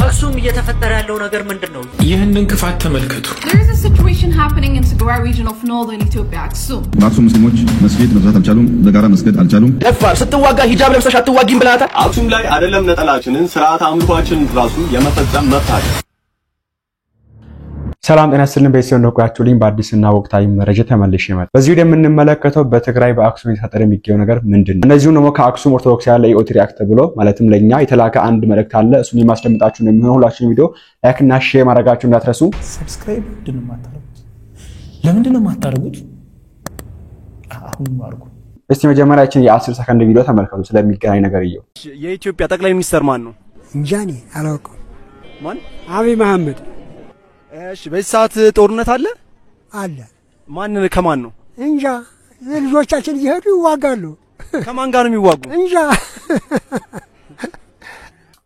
በአክሱም እየተፈጠረ ያለው ነገር ምንድነው? ይህንን ክፋት ተመልከቱ። There is a situation happening in Tigray region of northern Ethiopia, Aksum. በአክሱም ሙስሊሞች መስጊድ መስራት አልቻሉም፣ በጋራ መስገድ አልቻሉም። ደፋር ስትዋጋ ሂጃብ ለብሰሽ አትዋጊም ብላታ። አክሱም ላይ አይደለም ነጠላችንን ስርዓት አምልኳችን ራሱ የመፈጸም መብት አለ። ሰላም ጤና ይስጥልን ቤተሰብ እንደቆያችሁልኝ በአዲስና ወቅታዊ መረጃ ተመልሼ መጣሁ። በዚህ ቪዲዮ የምንመለከተው በትግራይ በአክሱም የተፈጠረ የሚገኘው ነገር ምንድነው? እነዚህው ደግሞ ከአክሱም ኦርቶዶክሳውያን ለኢኦቲ ሪአክት ብሎ ማለትም ለኛ የተላከ አንድ መልእክት አለ። እሱን የማስደምጣችሁ ነው የሚሆነው። ሁላችሁም ቪዲዮ ላይክ እና ሼር ማድረጋችሁ እንዳትረሱ። ሰብስክራይብ ምንድነው የማታደርጉት? ለምንድነው የማታደርጉት? አሁን ማርኩ። እስቲ መጀመሪያ እቺን የ10 ሰከንድ ቪዲዮ ተመልከቱ ስለሚገናኝ ነገር ይየው። የኢትዮጵያ ጠቅላይ ሚኒስትር ማን ነው? እንጃኔ አላውቅም። ማን? አብይ መሐመድ። እሺ በዚህ ሰዓት ጦርነት አለ? አለ። ማን ከማን ነው? እንጃ። ልጆቻችን ይሄዱ ይዋጋሉ። ከማን ጋር ነው የሚዋጉ? እንጃ።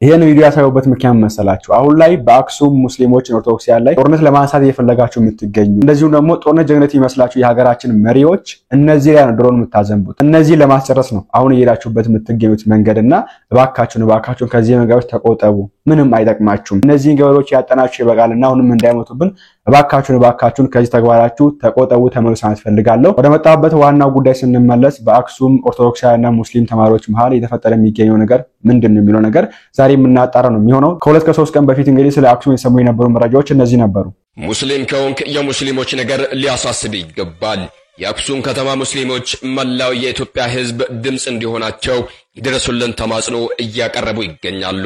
ይሄን ቪዲዮ ያሳየውበት ምክንያት መሰላችሁ? አሁን ላይ በአክሱም ሙስሊሞች ኦርቶዶክሳውያን ላይ ጦርነት ለማንሳት እየፈለጋችሁ የምትገኙ እንደዚሁ ደግሞ ጦርነት ጀግነት ይመስላችሁ የሀገራችን መሪዎች እነዚህ ላይ ነው ድሮን የምታዘንቡት። እነዚህ ለማስጨረስ ነው አሁን እየሄዳችሁበት የምትገኙት መንገድና እባካችሁን ከዚህ መንገዶች ተቆጠቡ። ምንም አይጠቅማችሁም። እነዚህን ገበሮች ያጠናችሁ ይበቃልና አሁንም እንዳይሞቱብን እባካችሁን ከዚህ ተግባራችሁ ተቆጠቡ ተመልሱ ማለት ፈልጋለሁ። ወደ መጣበት ዋናው ጉዳይ ስንመለስ በአክሱም ኦርቶዶክሳውያንና ሙስሊም ተማሪዎች መሃል የተፈጠረ የሚገኘው ነገር ምንድነው የሚለው ነገር ዛሬ የምናጣራ ነው የሚሆነው። ከሁለት ከሶስት ቀን በፊት እንግዲህ ስለ አክሱም የሰሙ የነበሩ መረጃዎች እነዚህ ነበሩ። ሙስሊም ከሆንክ የሙስሊሞች ነገር ሊያሳስብ ይገባል። የአክሱም ከተማ ሙስሊሞች መላው የኢትዮጵያ ሕዝብ ድምጽ እንዲሆናቸው ይድረሱልን ተማጽኖ እያቀረቡ ይገኛሉ።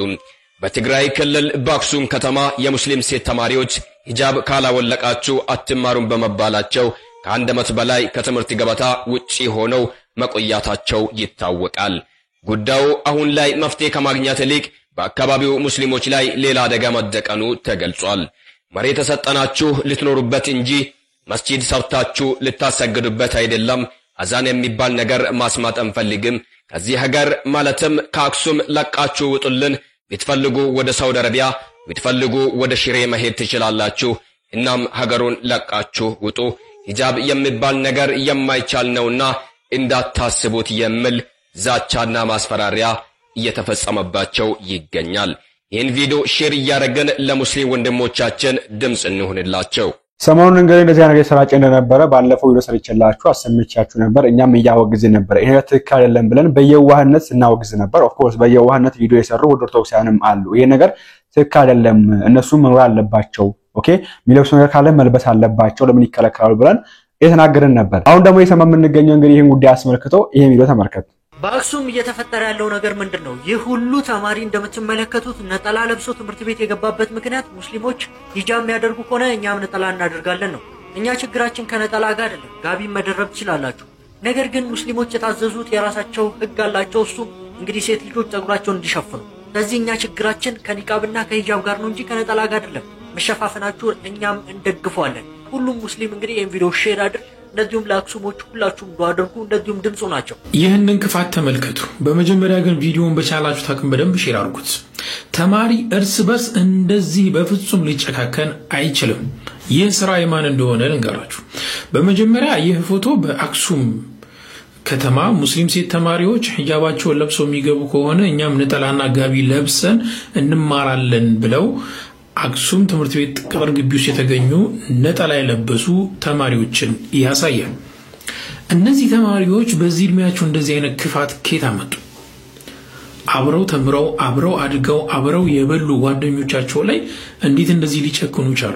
በትግራይ ክልል በአክሱም ከተማ የሙስሊም ሴት ተማሪዎች ሂጃብ ካላወለቃችሁ አትማሩም በመባላቸው ከአንድ ዓመት በላይ ከትምህርት ገበታ ውጪ ሆነው መቆያታቸው ይታወቃል። ጉዳዩ አሁን ላይ መፍትሄ ከማግኘት ይልቅ በአካባቢው ሙስሊሞች ላይ ሌላ አደጋ መደቀኑ ተገልጿል። መሬት ተሰጠናችሁ ልትኖሩበት እንጂ መስጂድ ሰርታችሁ ልታሰግዱበት አይደለም። አዛን የሚባል ነገር ማስማት አንፈልግም። ከዚህ ሀገር ማለትም ከአክሱም ለቃችሁ ውጡልን። ብትፈልጉ ወደ ሳውዲ አረቢያ ብትፈልጉ ወደ ሽሬ መሄድ ትችላላችሁ። እናም ሀገሩን ለቃችሁ ውጡ። ሂጃብ የሚባል ነገር የማይቻል ነውና እንዳታስቡት የሚል ዛቻና ማስፈራሪያ እየተፈጸመባቸው ይገኛል። ይህን ቪዲዮ ሼር እያደረግን ለሙስሊም ወንድሞቻችን ድምጽ እንሆንላቸው። ሰሞኑን እንግዲህ እንደዚህ ነገር ሰራጨ እንደነበረ ባለፈው ቪዲዮ ሰርቼላችሁ አሰምቻችሁ ነበር። እኛም እያወግዝን ነበር። ይሄ ትክክል አይደለም ብለን በየዋህነት እናወግዝ ነበር። ኦፍ ኮርስ በየዋህነት ቪዲዮ የሰሩ ኦርቶዶክሳውያንም አሉ። ይሄ ነገር ትክክል አይደለም፣ እነሱ መኖር አለባቸው፣ ኦኬ የሚለብሱ ነገር ካለ መልበስ አለባቸው፣ ለምን ይከለከላሉ ብለን የተናገርን ነበር። አሁን ደግሞ የሰማ የምንገኘው እንግዲህ ይሄን ጉዳይ አስመልክቶ ይሄን ቪዲዮ ተመልከቱ። በአክሱም እየተፈጠረ ያለው ነገር ምንድነው? ይህ ሁሉ ተማሪ እንደምትመለከቱት ነጠላ ለብሶ ትምህርት ቤት የገባበት ምክንያት ሙስሊሞች ሂጃብ የሚያደርጉ ከሆነ እኛም ነጠላ እናደርጋለን ነው። እኛ ችግራችን ከነጠላ ጋር አይደለም። ጋቢ መደረብ ትችላላችሁ። ነገር ግን ሙስሊሞች የታዘዙት የራሳቸው ህግ አላቸው። እሱ እንግዲህ ሴት ልጆች ጸጉራቸውን እንዲሸፍኑ። ስለዚህ እኛ ችግራችን ከኒቃብና ከሂጃብ ጋር ነው እንጂ ከነጠላ ጋር አይደለም። መሸፋፈናችሁ እኛም እንደግፈዋለን። ሁሉም ሙስሊም እንግዲህ ይሄን ቪዲዮ ሼር አድርጉ። እንደዚሁም ለአክሱሞች ሁላችሁም ዱአ አድርጉ። እንደዚሁም ድምጹ ናቸው። ይህንን ክፋት ተመልከቱ። በመጀመሪያ ግን ቪዲዮውን በቻላችሁ ታቅም በደንብ ሼር አድርጉት። ተማሪ እርስ በርስ እንደዚህ በፍጹም ሊጨካከን አይችልም። ይህ ስራ የማን እንደሆነ ልንገራችሁ። በመጀመሪያ ይህ ፎቶ በአክሱም ከተማ ሙስሊም ሴት ተማሪዎች ሂጃባቸውን ለብሰው የሚገቡ ከሆነ እኛም ነጠላና ጋቢ ለብሰን እንማራለን ብለው አክሱም ትምህርት ቤት ቅጥር ግቢ ውስጥ የተገኙ ነጠላ የለበሱ ተማሪዎችን ያሳያል። እነዚህ ተማሪዎች በዚህ እድሜያቸው እንደዚህ አይነት ክፋት ከየት አመጡ? አብረው ተምረው አብረው አድገው አብረው የበሉ ጓደኞቻቸው ላይ እንዴት እንደዚህ ሊጨክኑ ቻሉ?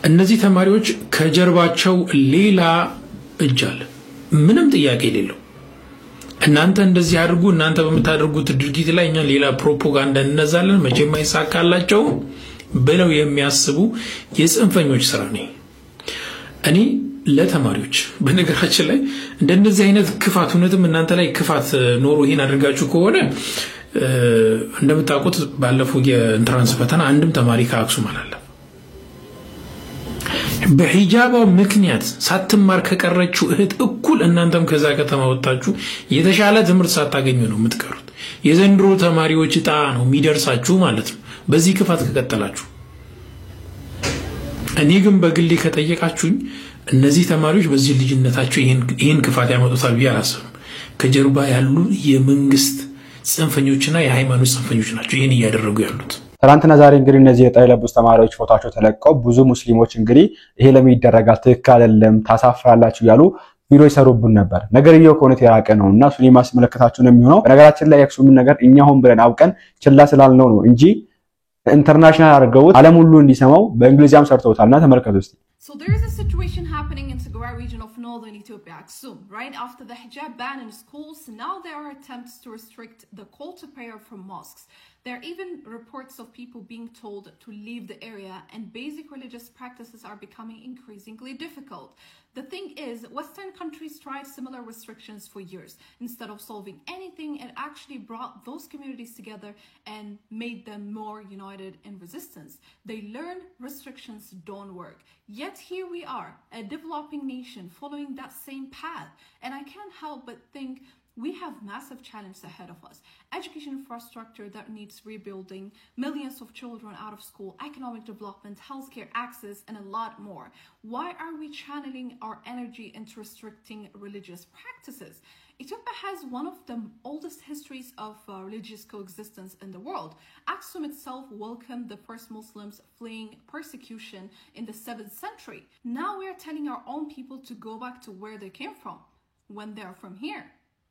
እነዚህ ተማሪዎች ከጀርባቸው ሌላ እጅ አለ፣ ምንም ጥያቄ የሌለው። እናንተ እንደዚህ አድርጉ፣ እናንተ በመታደርጉት ድርጊት ላይ እኛ ሌላ ፕሮፓጋንዳ እንነዛለን መቼም አይሳካላቸው ብለው የሚያስቡ የጽንፈኞች ስራ ነው። እኔ ለተማሪዎች በነገራችን ላይ እንደነዚህ አይነት ክፋት እውነትም እናንተ ላይ ክፋት ኖሮ ይሄን አድርጋችሁ ከሆነ እንደምታውቁት ባለፈው የኢንትራንስ ፈተና አንድም ተማሪ ከአክሱም አላለፈ። በሂጃባው ምክንያት ሳትማር ከቀረችው እህት እኩል እናንተም ከዛ ከተማ ወጣችሁ የተሻለ ትምህርት ሳታገኙ ነው የምትቀሩት። የዘንድሮ ተማሪዎች ዕጣ ነው የሚደርሳችሁ ማለት ነው በዚህ ክፋት ከቀጠላችሁ። እኔ ግን በግሌ ከጠየቃችሁኝ እነዚህ ተማሪዎች በዚህ ልጅነታቸው ይሄን ክፋት ያመጡታል ብዬ አላስብም። ከጀርባ ያሉ የመንግስት ጽንፈኞችና የሃይማኖት ጽንፈኞች ናቸው ይሄን እያደረጉ ያሉት። ትናንትና ዛሬ እንግዲህ እነዚህ ነጠላ የለበሱ ተማሪዎች ፎቶአቸው ተለቀው ብዙ ሙስሊሞች እንግዲህ ይሄ ለምን ይደረጋል ትክክል አይደለም ታሳፍራላችሁ ያሉ ቪዲዮ ይሰሩብን ነበር። ነገርየው ከሆነ የራቀ ነውና እሱን ማስመለከታችሁ ነው የሚሆነው። በነገራችን ላይ የአክሱምን ነገር እኛ ሆን ብለን አውቀን ችላ ስላልነው ነው እንጂ ኢንተርናሽናል አድርገው ዓለም ሁሉ እንዲሰማው በእንግሊዝኛም ሰርተውታልና ተመልከቱ እስቲ። So there is a situation happening in Tigray region of northern Ethiopia, Aksum, right after the hijab ban in schools. Now there are attempts to restrict the call to prayer from mosques. There are even reports of people being told to leave the area, and basic religious practices are becoming increasingly difficult. The thing is, Western countries tried similar restrictions for years. Instead of solving anything, it actually brought those communities together and made them more united in resistance. They learned restrictions don't work. Yet here we are, a developing nation following that same path. And I can't help but think we have massive challenges ahead of us. Education infrastructure that needs rebuilding, millions of children out of school, economic development, healthcare access, and a lot more. Why are we channeling our energy into restricting religious practices? Ethiopia has one of the oldest histories of religious coexistence in the world. Aksum itself welcomed the first Muslims fleeing persecution in the 7th century. Now we are telling our own people to go back to where they came from when they are from here.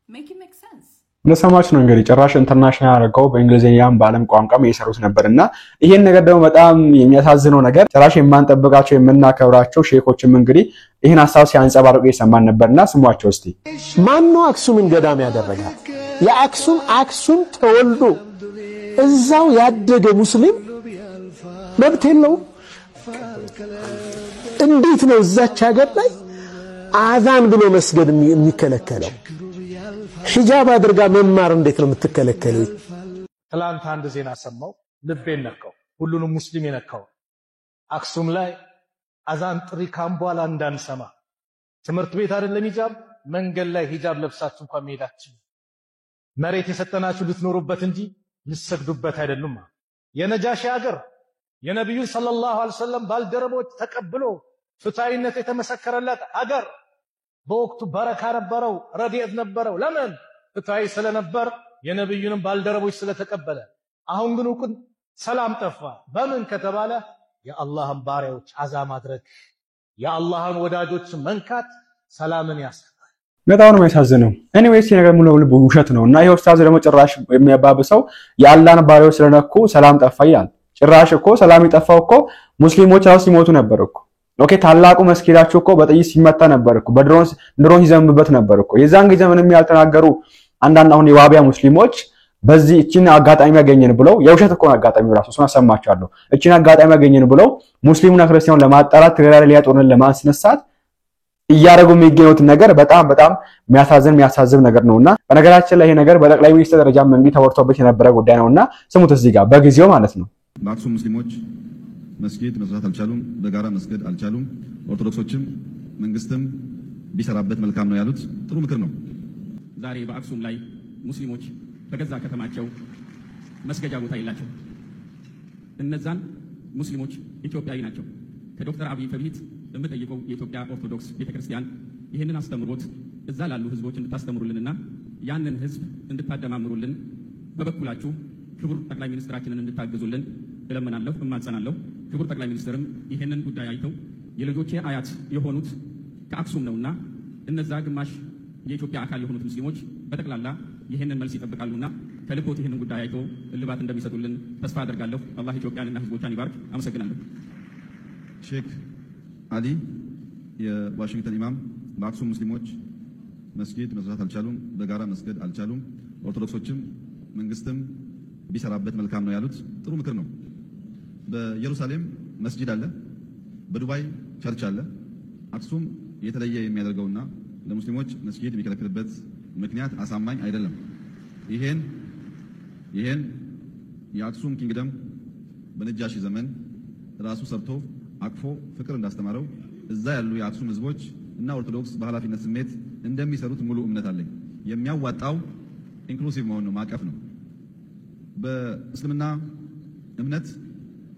Make it make sense. ለሰማች ነው እንግዲህ ጭራሽ ኢንተርናሽናል አድርገው በእንግሊዝኛም በዓለም ቋንቋም እየሰሩት ነበርና ይሄን ነገር ደግሞ በጣም የሚያሳዝነው ነገር ጭራሽ የማንጠብቃቸው የምናከብራቸው ሼኮችም እንግዲህ ይሄን ሐሳብ ሲያንጸባርቁ የሰማን ነበርና ስሟቸው እስቲ። ማን ነው አክሱምን ገዳም ያደረጋት? የአክሱም ተወልዶ እዛው ያደገ ሙስሊም መብት የለውም? እንዴት ነው እዛች ሀገር ላይ አዛን ብሎ መስገድ የሚከለከለው? ሂጃብ አድርጋ መማር እንዴት ነው የምትከለከለው? ትላንት አንድ ዜና ሰማው፣ ልቤን ነካው፣ ሁሉንም ሙስሊም የነካው። አክሱም ላይ አዛን ጥሪ ካምቧላ እንዳንሰማ ትምህርት ቤት አይደለም ሂጃብ፣ መንገድ ላይ ሂጃብ ለብሳችሁ እንኳን መሄዳችሁ መሬት የሰጠናችሁ ልትኖሩበት እንጂ ልትሰግዱበት አይደለም። የነጃሺ ሀገር የነብዩ ሰለላሁ ዐለይሂ ወሰለም ባልደረቦች ተቀብሎ ፍትሃዊነት የተመሰከረለት ሀገር በወቅቱ በረካ ነበረው፣ ረድኤት ነበረው። ለምን? ፍትሃዊ ስለነበር የነብዩንም ባልደረቦች ስለተቀበለ። አሁን ግን እኩል ሰላም ጠፋ። በምን ከተባለ የአላህን ባሪያዎች አዛ ማድረግ፣ የአላህን ወዳጆች መንካት ሰላምን ያስከፋል። በጣም ነው የሚያሳዝነው። ኤኒዌይስ ይሄ ነገር ሙሉ ለሙሉ ውሸት ነውና ይሄ ኡስታዝ ደግሞ ጭራሽ የሚያባብሰው የአላህን ባሪያዎች ስለነኩ ሰላም ጠፋ ይላል። ጭራሽ እኮ ሰላም ይጠፋው እኮ ሙስሊሞች ራሱ ሲሞቱ ነበር እኮ። ኦኬ ታላቁ መስጊዳቸው እኮ በጥይት ሲመታ ነበር እኮ፣ በድሮን ሲዘምብበት ነበር እኮ። የዛን ጊዜ ምንም ያልተናገሩ አንዳንድ አሁን የዋቢያ ሙስሊሞች በዚህ እቺን አጋጣሚ ያገኘን ብለው የውሸት እኮ አጋጣሚ ራሱ እሱን አሰማቻለሁ። እቺን አጋጣሚ ያገኘን ብለው ሙስሊሙና ክርስቲያኑን ለማጣላት ትግራይ ላይ ጦርነት ለማስነሳት እያደረጉ የሚገኙት ነገር በጣም የሚያሳዝን ነገር ነውና በነገራችን ላይ ይሄ ነገር በጠቅላይ ሚኒስትር ደረጃ መንግስት ተወርቶበት የነበረ ጉዳይ ነውና ስሙት እዚህ ጋር በጊዜው ማለት ነው። በአክሱም ሙስሊሞች መስጊድ መስራት አልቻሉም፣ በጋራ መስገድ አልቻሉም። ኦርቶዶክሶችም መንግስትም ቢሰራበት መልካም ነው ያሉት ጥሩ ምክር ነው። ዛሬ በአክሱም ላይ ሙስሊሞች በገዛ ከተማቸው መስገጃ ቦታ የላቸው። እነዛን ሙስሊሞች ኢትዮጵያዊ ናቸው። ከዶክተር አብይ በፊት በመጠየቀው የኢትዮጵያ ኦርቶዶክስ ቤተክርስቲያን ይህንን አስተምሮት እዛ ላሉ ህዝቦች እንድታስተምሩልንና ያንን ህዝብ እንድታደማምሩልን በበኩላችሁ ክቡር ጠቅላይ ሚኒስትራችንን እንድታገዙልን እለምናለሁ፣ እማጸናለሁ። ክቡር ጠቅላይ ሚኒስትርም ይህንን ጉዳይ አይተው የልጆቼ አያት የሆኑት ከአክሱም ነውና እነዛ ግማሽ የኢትዮጵያ አካል የሆኑት ሙስሊሞች በጠቅላላ ይህንን መልስ ይጠብቃሉና ከልቦት ይህንን ጉዳይ አይተው እልባት እንደሚሰጡልን ተስፋ አደርጋለሁ። አላህ ኢትዮጵያንና ህዝቦቿን ይባርክ። አመሰግናለሁ። ሼክ አሊ የዋሽንግተን ኢማም በአክሱም ሙስሊሞች መስጊድ መስራት አልቻሉም፣ በጋራ መስገድ አልቻሉም። ኦርቶዶክሶችም መንግስትም ቢሰራበት መልካም ነው ያሉት ጥሩ ምክር ነው። በኢየሩሳሌም መስጊድ አለ፣ በዱባይ ቸርች አለ። አክሱም የተለየ የሚያደርገውና ለሙስሊሞች መስጊድ የሚከለክልበት ምክንያት አሳማኝ አይደለም። ይሄን የአክሱም ኪንግደም በነጃሺ ዘመን ራሱ ሰርቶ አቅፎ ፍቅር እንዳስተማረው እዛ ያሉ የአክሱም ህዝቦች እና ኦርቶዶክስ በኃላፊነት ስሜት እንደሚሰሩት ሙሉ እምነት አለኝ። የሚያዋጣው ኢንክሉሲቭ መሆን ነው፣ ማቀፍ ነው። በእስልምና እምነት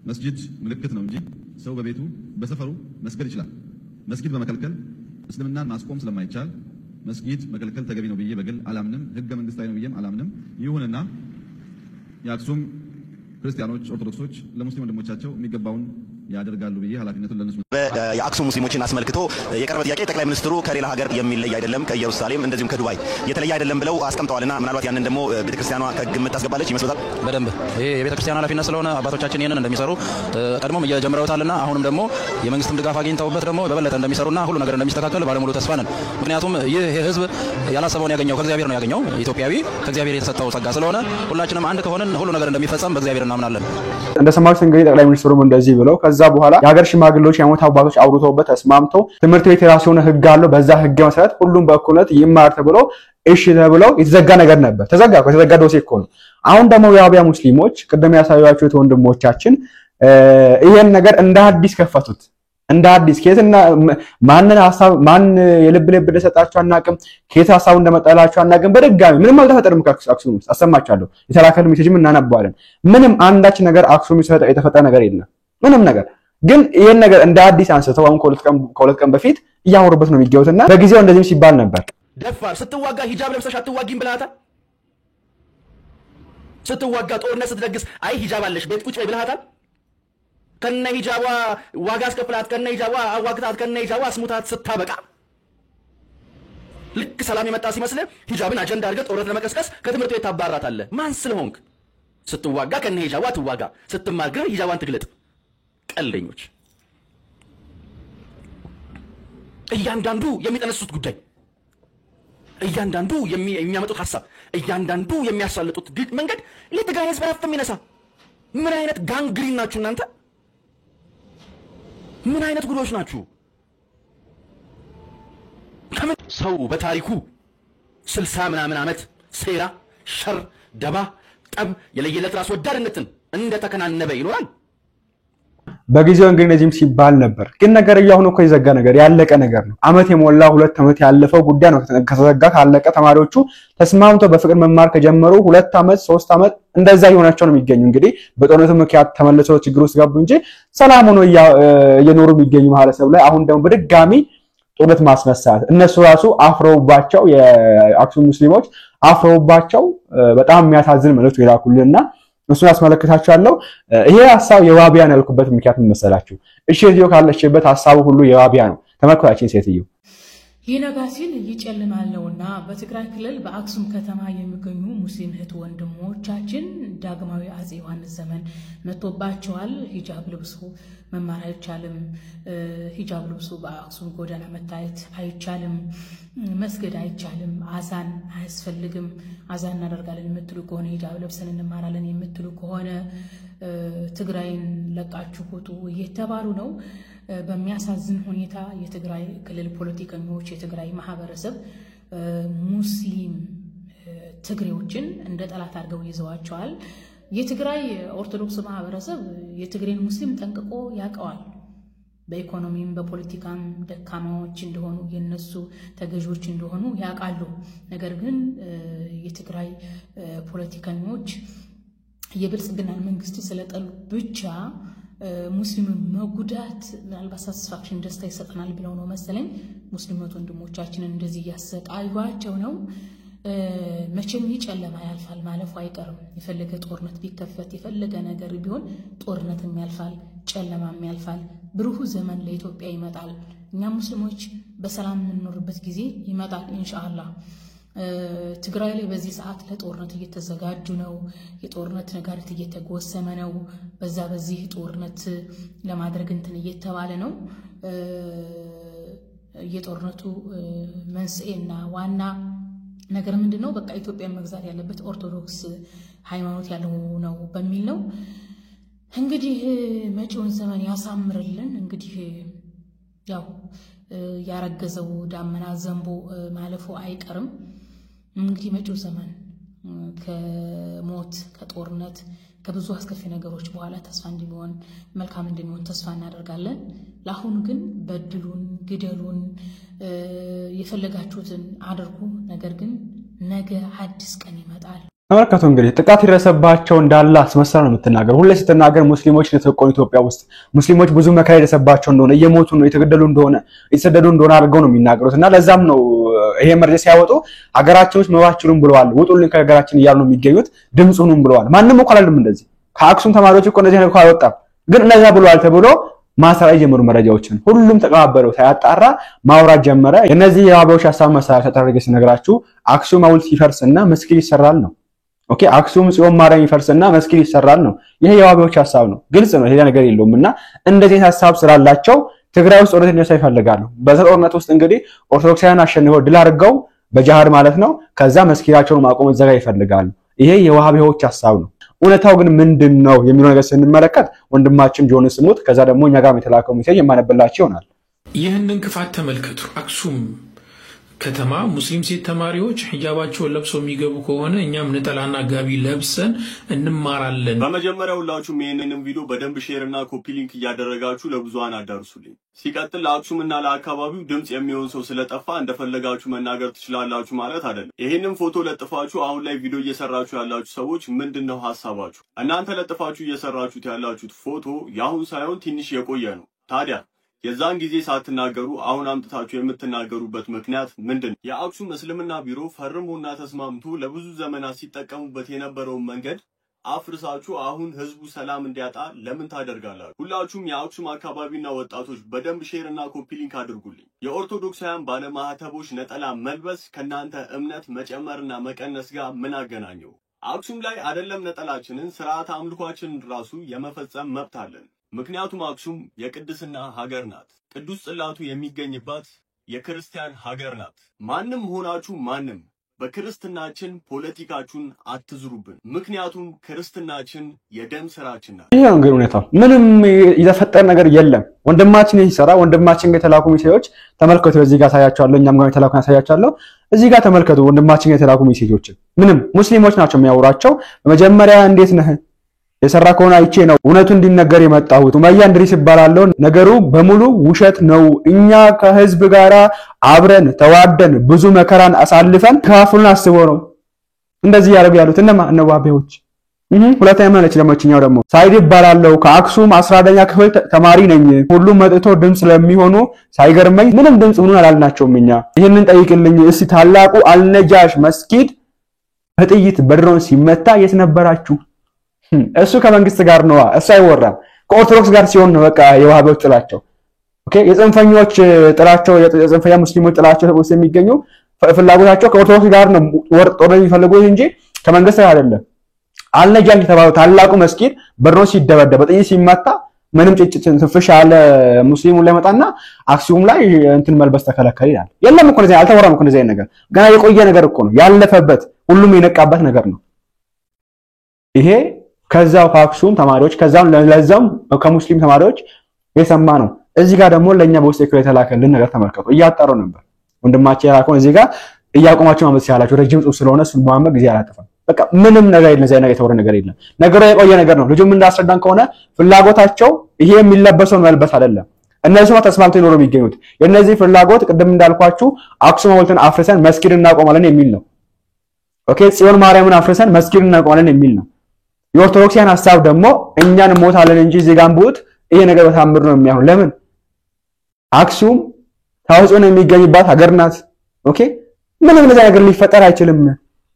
መስጊድ ምልክት ነው እንጂ ሰው በቤቱ በሰፈሩ መስገድ ይችላል። መስጊድ በመከልከል እስልምናን ማስቆም ስለማይቻል መስጊድ መከልከል ተገቢ ነው ብዬ በግል አላምንም። ህገ መንግስታዊ ነው ብዬም አላምንም። ይሁንና የአክሱም ክርስቲያኖች ኦርቶዶክሶች ለሙስሊም ወንድሞቻቸው የሚገባውን ያደርጋሉ ብዬ ኃላፊነቱን ለነሱ የአክሱም ሙስሊሞችን አስመልክቶ የቀረበ ጥያቄ ጠቅላይ ሚኒስትሩ ከሌላ ሀገር የሚለይ አይደለም ከኢየሩሳሌም እንደዚሁም ከዱባይ የተለየ አይደለም ብለው አስቀምጠዋልና ምናልባት ያንን ደግሞ ቤተክርስቲያኗ ከግምት ታስገባለች ይመስላል። በደንብ ይሄ የቤተክርስቲያኗ ኃላፊነት ስለሆነ አባቶቻችን ይሄንን እንደሚሰሩ ቀድሞም እየጀመረውታልና አሁንም ደግሞ የመንግስትም ድጋፍ አግኝተውበት ደግሞ በበለጠ እንደሚሰሩና ሁሉ ነገር እንደሚስተካከል ባለሙሉ ተስፋ ነን። ምክንያቱም ይሄ ህዝብ ያላሰበውን ያገኘው ከእግዚአብሔር ነው ያገኘው። ኢትዮጵያዊ ከእግዚአብሔር የተሰጠው ጸጋ ስለሆነ ሁላችንም አንድ ከሆነን ሁሉ ነገር እንደሚፈጸም በእግዚአብሔር እናምናለን። እንደሰማችሁ እንግዲህ ጠቅላይ ሚኒስትሩም እንደዚህ ብለው ከዛ በኋላ የሀገር ሽማግሌዎች የሃይማኖት አባቶች አውርተውበት ተስማምተው ትምህርት ቤት የራሱ የሆነ ህግ አለው በዛ ህግ መሰረት ሁሉም በእኩልነት ይማር ተብሎ እሺ ተብለው የተዘጋ ነገር ነበር። ተዘጋ ዶሴ እኮ ነው። አሁን ደግሞ የአብያ ሙስሊሞች ቅድም ያሳያችሁት ወንድሞቻችን ይሄን ነገር እንደ አዲስ ከፈቱት። እንደ አዲስ ከየትና ማንን ሐሳብ ማን የልብ እንደሰጣቸው አናቅም። ከየት ሐሳቡ እንደመጣላቸው አናቅም። በድጋሚ ምንም አልተፈጠረም። አክሱም ውስጥ አሰማቻለሁ። የተላከለ ሜሴጅም እናነባዋለን። ምንም አንዳች ነገር አክሱም ውስጥ የተፈጠረ ነገር የለም። ምንም ነገር ግን ይሄን ነገር እንደ አዲስ አንስተው አሁን ከሁለት ቀን በፊት እያወሩበት ነው የሚገኙትና በጊዜው እንደዚህ ሲባል ነበር። ደፋር ስትዋጋ ሂጃብ ለብሰሽ አትዋጊም ብለሃታል። ስትዋጋ ጦርነት ስትደግስ አይ ሂጃብ አለሽ ቤት ቁጭ በይ ብለሃታል። ከነ ሂጃቧ ዋጋ አስከፍላት ከነ ሂጃቧ አዋግታት ከነ ሂጃቧ አስሙታት ስታበቃ ልክ ሰላም የመጣ ሲመስል ሂጃብን አጀንዳ አድርገህ ጦርነት ለመቀስቀስ ከትምህርት ቤት ታባራታለህ። ማን ስለሆንክ? ስትዋጋ ከነ ሂጃቧ ትዋጋ፣ ስትማር ግን ሂጃቧን ትግለጥ። ቀልደኞች እያንዳንዱ የሚጠነሱት ጉዳይ እያንዳንዱ የሚያመጡት ሐሳብ እያንዳንዱ የሚያሳልጡት መንገድ ለትግራይ ህዝብ ረፍት የሚነሳ ምን አይነት ጋንግሪን ናችሁ እናንተ? ምን አይነት ጉዶች ናችሁ? ሰው በታሪኩ 60 ምናምን ዓመት ሴራ፣ ሸር፣ ደባ፣ ጠብ የለየለት ራስ ወዳድነትን እንደተከናነበ ይኖራል። በጊዜው እንግዲህ እነዚህም ሲባል ነበር። ግን ነገር ያሁን እኮ የዘጋ ነገር ያለቀ ነገር ነው። አመት የሞላ 2 አመት ያለፈው ጉዳይ ነው። ከተዘጋ ካለቀ ተማሪዎቹ ተስማምተው በፍቅር መማር ከጀመሩ 2 አመት 3 አመት እንደዛ ይሆናቸው ነው የሚገኙ። እንግዲህ በጦርነቱ ምክንያት ተመልሰው ችግር ውስጥ ገቡ እንጂ ሰላም ሆኖ እየኖሩ የሚገኙ ማህበረሰብ ላይ አሁን ደግሞ በድጋሚ ጦርነት ማስነሳት እነሱ ራሱ አፍረውባቸው የአክሱም ሙስሊሞች አፍረውባቸው በጣም የሚያሳዝን መልእክት ይላኩልና እሱን አስመለክታችኋለሁ። ይሄ ሐሳብ የዋቢያን ያልኩበት ምክንያት ምን መሰላችሁ? እሺ ሴትዮ ካለችበት ሐሳቡ ሁሉ የዋቢያ ነው። ተመልካችን ሴትዮ ይነጋ ሲል ይጨልማለውና በትግራይ ክልል በአክሱም ከተማ የሚገኙ ሙስሊም እህት ወንድሞቻችን ዳግማዊ አፄ ዮሐንስ ዘመን መጥቶባቸዋል። ሂጃብ ልብሱ መማር አይቻልም። ሂጃብ ልብሱ በአክሱም ጎዳና መታየት አይቻልም። መስገድ አይቻልም። አዛን አያስፈልግም። አዛን እናደርጋለን የምትሉ ከሆነ ሂጃብ ለብሰን እንማራለን የምትሉ ከሆነ ትግራይን ለቃችሁ ውጡ እየተባሉ ነው። በሚያሳዝን ሁኔታ የትግራይ ክልል ፖለቲከኞች የትግራይ ማህበረሰብ ሙስሊም ትግሬዎችን እንደ ጠላት አድርገው ይዘዋቸዋል። የትግራይ ኦርቶዶክስ ማህበረሰብ የትግሬን ሙስሊም ጠንቅቆ ያውቀዋል። በኢኮኖሚም በፖለቲካም ደካማዎች እንደሆኑ የነሱ ተገዢዎች እንደሆኑ ያውቃሉ። ነገር ግን የትግራይ ፖለቲከኞች የብልጽግናን መንግስት ስለጠሉ ብቻ ሙስሊምን መጉዳት ምናልባት ሳቲስፋክሽን ደስታ ይሰጠናል ብለው ነው መሰለኝ ሙስሊም ወንድሞቻችንን እንደዚህ ያሰቃዩዋቸው ነው። መቼም ይጨለማ ያልፋል ማለፉ አይቀርም። የፈለገ ጦርነት ቢከፈት የፈለገ ነገር ቢሆን ጦርነትም ያልፋል፣ ጨለማም ያልፋል። ብሩህ ዘመን ለኢትዮጵያ ይመጣል። እኛ ሙስሊሞች በሰላም የምንኖርበት ጊዜ ይመጣል ኢንሻአላህ። ትግራይ ላይ በዚህ ሰዓት ለጦርነት እየተዘጋጁ ነው። የጦርነት ነጋሪት እየተጎሰመ ነው። በዚህ ጦርነት ለማድረግ እንትን እየተባለ ነው። የጦርነቱ መንስኤና ዋና ነገር ምንድነው? በቃ ኢትዮጵያ መግዛት ያለበት ኦርቶዶክስ ሃይማኖት ያለው ነው በሚል ነው። እንግዲህ መጪውን ዘመን ያሳምርልን። እንግዲህ ያው ያረገዘው ዳመና ዘንቦ ማለፉ አይቀርም። እንግዲህ መጪው ዘመን ከሞት ከጦርነት ከብዙ አስከፊ ነገሮች በኋላ ተስፋ እንደሚሆን መልካም እንደሚሆን ተስፋ እናደርጋለን። ለአሁኑ ግን በድሉን ግደሉን የፈለጋችሁትን አድርጉ። ነገር ግን ነገ አዲስ ቀን ይመጣል። ተመልከቱ እንግዲህ ጥቃት ይረሰባቸው እንዳለ አስመሰለ ነው የምትናገር። ሁሌ ስትናገር ሙስሊሞች የተቆኑ ኢትዮጵያ ውስጥ ሙስሊሞች ብዙ መከራ ይደረሰባቸው እንደሆነ እየሞቱ ነው የተገደሉ እንደሆነ የተሰደዱ እንደሆነ አድርገው ነው የሚናገሩትና ለዛም ነው ይሄ መረጃ ሲያወጡ ሀገራችንን መባችሉን ብለዋል። ውጡልን ከሀገራችን እያሉ ነው የሚገኙት። ድምጹንም ብለዋል። ማንንም እኮ አላለም እንደዚህ ከአክሱም ተማሪዎች እኮ እንደዚህ ነገር አልወጣም ግን እነዛ ብሏል ተብሎ ማሰራጨት ጀመሩ መረጃዎችን ሁሉም ተቀባበለው ሳያጣራ ማውራት ጀመረ እነዚህ የዋሃቢዎች ሐሳብ መሳሪያ ተደረገ ሲነግራችሁ አክሱም ሐውልት ይፈርስና መስጊድ ይሰራል ነው ኦኬ አክሱም ጽዮን ማርያም ይፈርስና መስጊድ ይሰራል ነው ይሄ የዋሃቢዎች ሐሳብ ነው ግልጽ ነው ሌላ ነገር የለውምና እንደዚህ ሐሳብ ስላላቸው ትግራይ ውስጥ ጦርነት እንዲነሳ ይፈልጋሉ በጦርነት ውስጥ እንግዲህ ኦርቶዶክሳውያን አሸንፈው ድል አድርገው በጃሃድ ማለት ነው ከዛ መስጊዳቸውን ማቆም ዘጋ ይፈልጋሉ ይሄ የዋሃቢዎች ሐሳብ ነው እውነታው ግን ምንድነው የሚለው ነገር ስንመለከት ወንድማችን ጆን ስሙት ከዛ ደግሞ እኛ ጋር የተላከው ሜሴጅ የማነበላችሁ ይሆናል ይህንን ክፋት ተመልከቱ አክሱም ከተማ ሙስሊም ሴት ተማሪዎች ሂጃባቸውን ለብሰው የሚገቡ ከሆነ እኛም ነጠላና ጋቢ ለብሰን እንማራለን በመጀመሪያ ሁላችሁም ይሄንን ቪዲዮ በደንብ ሼር እና ኮፒ ሊንክ እያደረጋችሁ ለብዙሃን አዳርሱልኝ ሲቀጥል ለአክሱምና ለአካባቢው ድምጽ የሚሆን ሰው ስለጠፋ እንደፈለጋችሁ መናገር ትችላላችሁ ማለት አይደለም ይሄንን ፎቶ ለጥፋችሁ አሁን ላይ ቪዲዮ እየሰራችሁ ያላችሁ ሰዎች ምንድነው ሐሳባችሁ እናንተ ለጥፋችሁ እየሰራችሁት ያላችሁት ፎቶ ያሁን ሳይሆን ትንሽ የቆየ ነው ታዲያ የዛን ጊዜ ሳትናገሩ አሁን አምጥታችሁ የምትናገሩበት ምክንያት ምንድነው የአክሱም እስልምና ቢሮ ፈርሞና ተስማምቶ ለብዙ ዘመናት ሲጠቀሙበት የነበረው መንገድ አፍርሳችሁ አሁን ህዝቡ ሰላም እንዲያጣ ለምን ታደርጋላችሁ ሁላችሁም የአክሱም አካባቢና ወጣቶች በደንብ ሼር እና ኮፒ ሊንክ አድርጉልኝ የኦርቶዶክሳውያን ባለማህተቦች ነጠላ መልበስ ከናንተ እምነት መጨመርና መቀነስ ጋር ምን አገናኘው አክሱም ላይ አይደለም ነጠላችንን ስርዓት አምልኳችንን ራሱ የመፈጸም መብት አለን ምክንያቱም አክሱም የቅድስና ሀገር ናት ቅዱስ ጽላቱ የሚገኝባት የክርስቲያን ሀገር ናት ማንም ሆናችሁ ማንም በክርስትናችን ፖለቲካችሁን አትዝሩብን ምክንያቱም ክርስትናችን የደም ስራችን ናት ይሄ ነው እንግዲህ ሁኔታው ምንም የተፈጠረ ነገር የለም ወንድማችን ይሰራ ወንድማችን ጋር የተላኩ ሜሴጆች ተመልከቱ እዚህ ጋር ታያቻለሁ እኛም ጋር የተላኩ ታያቻለሁ እዚህ ጋር ተመልከቱ ወንድማችን ጋር የተላኩ ሜሴጆች ምንም ሙስሊሞች ናቸው የሚያወራቸው በመጀመሪያ እንዴት ነህ የሰራ ከሆነ አይቼ ነው እውነቱ እንዲነገር የመጣሁት ኡመያ እንድሪስ ይባላል ነገሩ በሙሉ ውሸት ነው እኛ ከህዝብ ጋራ አብረን ተዋደን ብዙ መከራን አሳልፈን ካፉን አስቦ ነው እንደዚህ ያደርጉ ያሉት እነ ዋሃቢዎች ሁለተኛ ማለት ለማችኛው ደግሞ ሳይድ ይባላል ከአክሱም 11ኛ ክፍል ተማሪ ነኝ ሁሉም መጥቶ ድምጽ ለሚሆኑ ሳይገርመኝ ምንም ድምጽ ሆኖ አላልናቸውም እኛ ይሄንን ጠይቅልኝ እስቲ ታላቁ አልነጃሽ መስጊድ በጥይት በድሮን ሲመታ የት ነበራችሁ እሱ ከመንግስት ጋር ነው እሱ አይወራም ከኦርቶዶክስ ጋር ሲሆን ነው በቃ የዋሃቢዎች ጥላቸው ኦኬ የጽንፈኞች ጥላቸው የጽንፈኛ ሙስሊሞች ጥላቸው ተቆስ የሚገኙ ፍላጎታቸው ከኦርቶዶክስ ጋር ነው ጦር የሚፈልጉት እንጂ ከመንግስት ጋር አይደለም አልነጃሽ የተባለው ታላቁ መስጊድ በድሮ ሲደበደብ በጥይት ሲመታ ምንም ጭጭጭን ትፍሽ አለ ሙስሊሙ ላይ መጣና አክሱም ላይ እንትን መልበስ ተከለከለ ይላል የለም እኮ እንደዚህ አልተወራም እኮ እንደዚህ ነገር ገና የቆየ ነገር እኮ ነው ያለፈበት ሁሉም የነቃበት ነገር ነው ይሄ ከዛው ከአክሱም ተማሪዎች ከዛው ለዛም ከሙስሊም ተማሪዎች የሰማ ነው እዚህ ጋር ደግሞ ለኛ በውስጥ የክሬ ተላከልን ነገር ተመልከቱ እያጣሩ ነበር ወንድማችን ያላከው እዚህ ጋር እያቆማቸው ማለት ሲያላቸው ረጅም ጽሁፍ ስለሆነ እሱ መሐመድ ጊዜ አላጠፋም በቃ ምንም ነገር የለም ዘይ ነገር የተወረ ነገር የለም ነገሩ የቆየ ነገር ነው ልጁም እንዳስረዳን ከሆነ ፍላጎታቸው ይሄ የሚለበሰው መልበስ አይደለም እነሱ ተስማምተው ይኖሩ የሚገኙት የነዚህ ፍላጎት ቅድም እንዳልኳችሁ አክሱም ሐውልትን አፍርሰን መስጊድ እናቆማለን የሚል ነው ኦኬ ጽዮን ማርያምን አፍርሰን መስጊድ እናቆማለን የሚል ነው የኦርቶዶክሳውያን ሐሳብ ደግሞ እኛን ሞታለን እንጂ ዚጋምቡት ይሄ ነገር በታምር ነው የሚያሆን ለምን አክሱም ታውጾን የሚገኝባት ሀገር ናት ኦኬ ምንም ነገር ሊፈጠር አይችልም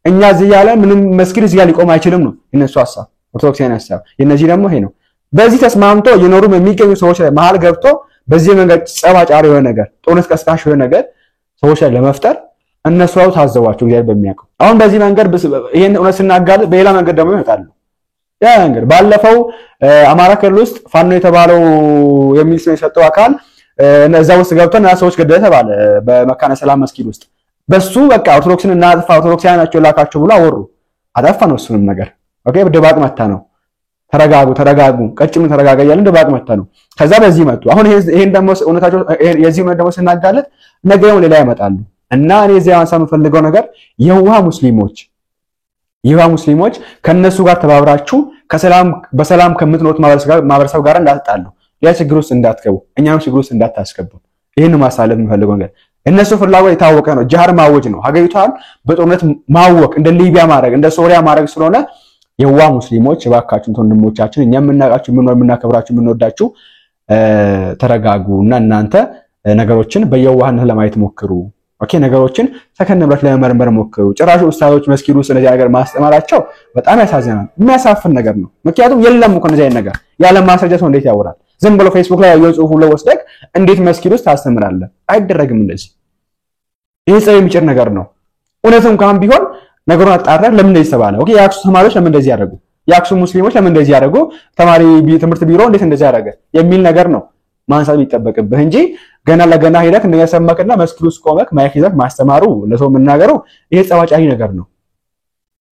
እኛ እዚህ ያለ ምንም መስጊድ እዚህ ጋር ሊቆም አይችልም ነው የነሱ ሐሳብ ኦርቶዶክሳውያን ሐሳብ የነዚህ ደግሞ ይሄ ነው በዚህ ተስማምቶ የኖሩም የሚገኙ ሰዎች ላይ መሃል ገብቶ በዚህ መንገድ ጸባጫሪ የሆነ ነገር ጦርነት ቀስቃሽ የሆነ ነገር ሰዎች ላይ ለመፍጠር እነሱ ታዘዋቸው እግዚአብሔር በሚያውቀው አሁን በዚህ መንገድ ይሄን እውነት ስናጋል በሌላ መንገድ ደግሞ ይመጣሉ ያ እንግዲህ ባለፈው አማራ ክልል ውስጥ ፋኖ የተባለው የሚል ስም የሰጠው አካል እነዛ ውስጥ ገብተና ሰዎች ገደለ ተባለ በመካነ ሰላም መስጊድ ውስጥ በሱ በቃ ኦርቶዶክስን እና ኦርቶዶክሳውያን ናቸው ላካቸው ብሎ አወሩ አጠፋ ነው እሱንም ነገር ኦኬ በደባቅ መታ ነው ተረጋጉ ቀጭም ተረጋጋ ያለ ደባቅ መታ ነው ከዛ በዚህ መጡ አሁን ይሄን ደግሞ እውነታቸው የዚህ ነው ደግሞ ስናጋለት ነገው ሌላ ያመጣሉ እና እኔ እዚያ ማንሳት የምፈልገው ነገር የዋህ ሙስሊሞች ከነሱ ጋር ተባብራችሁ በሰላም ከምትኖሩት ማህበረሰብ ጋር እንዳትጣሉ ያ ችግር ውስጥ እንዳትገቡ እኛም ችግር ውስጥ እንዳታስገቡ ይሄን ማሳለፍ የምፈልገው ነገር እነሱ ፍላጎት የታወቀ ነው ጃሃር ማወጅ ነው ሀገሪቷን በጦርነት ማወቅ እንደ ሊቢያ ማድረግ እንደ ሶሪያ ማድረግ ስለሆነ የዋህ ሙስሊሞች እባካችሁን ወንድሞቻችን እኛም የምናውቃችሁ የምንወዳችሁ የምንወዳችሁ ተረጋጉና እናንተ ነገሮችን በየዋህነት ለማየት ሞክሩ ኦኬ ነገሮችን ሰከን ብላችሁ ለመመርመር ሞክሩ። ጭራሽ ኡስታዞች መስጊዱ ስለዚህ ነገር ማስተማራቸው በጣም ያሳዝናል። የሚያሳፍን ነገር ነው። ምክንያቱም የለም እኮ እንደዚህ አይነት ነገር ያለ ማስረጃ ሰው እንዴት ያወራል? ዝም ብሎ ፌስቡክ ላይ ያየው ጽሁፍ ሁሉ ወስደህ እንዴት መስጊድ ውስጥ ታስተምራለህ? አይደረግም እንደዚህ። ይሄ ጸብ የሚጭር ነገር ነው። እውነትም እንኳን ቢሆን ነገሩን አጣራህ ለምን እንደዚህ ተባለ? ኦኬ የአክሱም ተማሪዎች ለምን እንደዚህ ያደረጉ? የአክሱም ሙስሊሞች ለምን እንደዚህ ያደረጉ? ተማሪ ትምህርት ቢሮ እንዴት እንደዚህ ያደረገ የሚል ነገር ነው ማንሳት የሚጠበቅብህ እንጂ ገና ለገና ሄደህ እንደሰማከና መስጊድ ውስጥ ቆመክ ማይክ ይዘህ ማስተማሩ ለሰው መናገሩ ይሄ ጸባጫሪ ነገር ነው።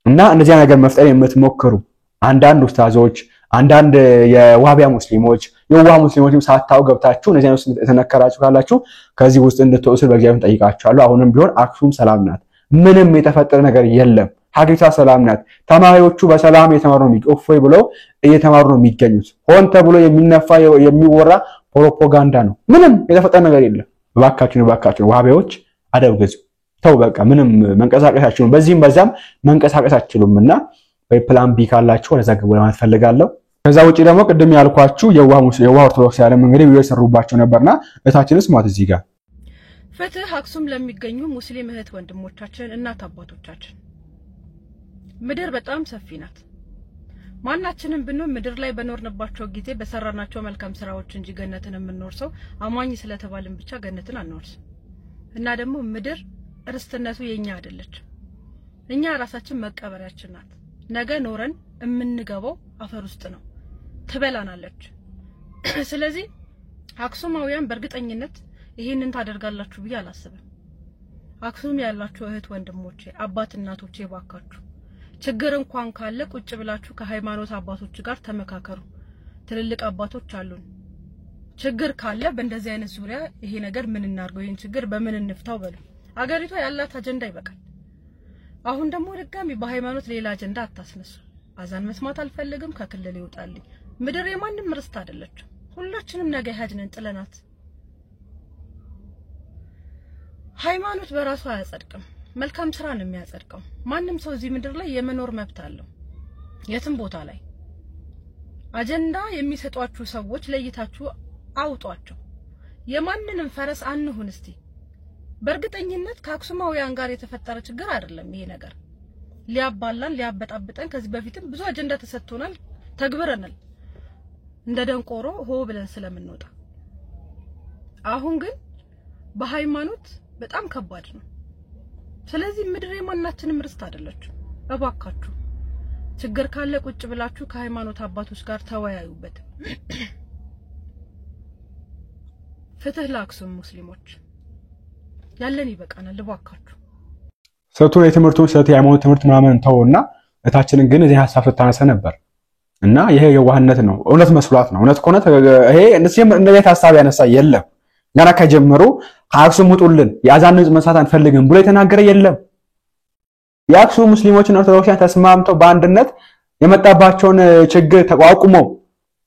እና እንደዚህ ነገር መፍጠር የምትሞክሩ አንዳንድ ኡስታዞች አንዳንድ የዋህቢያ ሙስሊሞች የዋህ ሙስሊሞችም ሳታው ገብታችሁ እንደዚህ አይነት ተነከራችሁ ካላችሁ ከዚህ ውስጥ እንድትወጡ በእግዚአብሔር ጠይቃችኋለሁ። አሁንም ቢሆን አክሱም ሰላም ናት። ምንም የተፈጠረ ነገር የለም። ሀገሪቷ ሰላም ናት። ተማሪዎቹ በሰላም የተማሩ ነው እፎይ ብለው እየተማሩ ነው የሚገኙት። ሆን ተብሎ የሚነፋ የሚወራ ፕሮፓጋንዳ ነው። ምንም የተፈጠረ ነገር የለም። እባካችሁ ዋህቢያዎች አደብ ግዙ። ተው በቃ ምንም መንቀሳቀስ አትችሉም። በዚህም በዛም መንቀሳቀስ አትችሉምና በፕላን ቢ ካላችሁ ወደዛ ግቡ ለማለት ፈልጋለሁ። ከዛ ውጪ ደግሞ ቅድም ያልኳችሁ የዋህ ኦርቶዶክስ ያለም እንግዲህ ቪዲዮ ሰሩባቸው ነበርና እታችንስ ማለት እዚህ ጋር ፍትህ አክሱም ለሚገኙ ሙስሊም እህት ወንድሞቻችን እናት አባቶቻችን ምድር በጣም ሰፊ ናት። ማናችንም ብንሆን ምድር ላይ በኖርንባቸው ጊዜ በሰራናቸው መልካም ስራዎች እንጂ ገነትን የምንኖር ሰው አማኝ ስለተባልን ብቻ ገነትን አንወርስም። እና ደግሞ ምድር ርስትነቱ የኛ አይደለች። እኛ ራሳችን መቀበሪያችን ናት። ነገ ኖረን የምንገባው አፈር ውስጥ ነው፣ ትበላናለች። ስለዚህ አክሱማውያን በእርግጠኝነት ይሄንን ታደርጋላችሁ ብዬ አላስብም። አክሱም ያላችሁ እህት ወንድሞቼ አባት እናቶቼ ባካችሁ ችግር እንኳን ካለ ቁጭ ብላችሁ ከሃይማኖት አባቶች ጋር ተመካከሩ። ትልልቅ አባቶች አሉን። ችግር ካለ በእንደዚህ አይነት ዙሪያ ይሄ ነገር ምን እናርገው ይሄን ችግር በምን እንፍታው በሉ። አገሪቷ ያላት አጀንዳ ይበቃል። አሁን ደግሞ ድጋሚ በሃይማኖት ሌላ አጀንዳ አታስነሱ። አዛን መስማት አልፈልግም ከክልል ይወጣልኝ። ምድር የማንም ርስት አይደለች። ሁላችንም ነገ ሀጅነን ጥለናት። ሃይማኖት በራሱ አያጸድቅም። መልካም ስራ ነው የሚያጸድቀው። ማንም ሰው እዚህ ምድር ላይ የመኖር መብት አለው የትም ቦታ ላይ። አጀንዳ የሚሰጧችሁ ሰዎች ለይታችሁ አውጧቸው። የማንንም ፈረስ አንሁን እስቲ። በእርግጠኝነት ከአክሱማውያን ጋር የተፈጠረ ችግር አይደለም ይሄ ነገር። ሊያባላን ሊያበጣብጠን ከዚህ በፊትም ብዙ አጀንዳ ተሰጥቶናል፣ ተግብረናል እንደ ደንቆሮ ሆ ብለን ስለምንወጣ። አሁን ግን በሃይማኖት በጣም ከባድ ነው። ስለዚህ ምድር የማናችንም ርስት አይደለች። እባካችሁ ችግር ካለ ቁጭ ብላችሁ ከሃይማኖት አባቶች ጋር ተወያዩበት። ፍትህ ለአክሱም ሙስሊሞች ያለን ይበቃናል። እባካችሁ ሰውቱን የትምህርቱን ሰት የሃይማኖት ትምህርት ምናምን ተውና እታችንን ግን እዚህ ሐሳብ ስታነሳ ነበር እና ይሄ የዋህነት ነው። እውነት መስሏት ነው። እውነት ከሆነ ይሄ እንደዚህ ሐሳብ ያነሳ የለም። ገና ከጀመሩ አክሱም ውጡልን የአዛን ድምጽ መስማት አንፈልግም ብሎ የተናገረ የለም። የአክሱም ሙስሊሞችና ኦርቶዶክሳውያን ተስማምተው በአንድነት የመጣባቸውን ችግር ተቋቁመው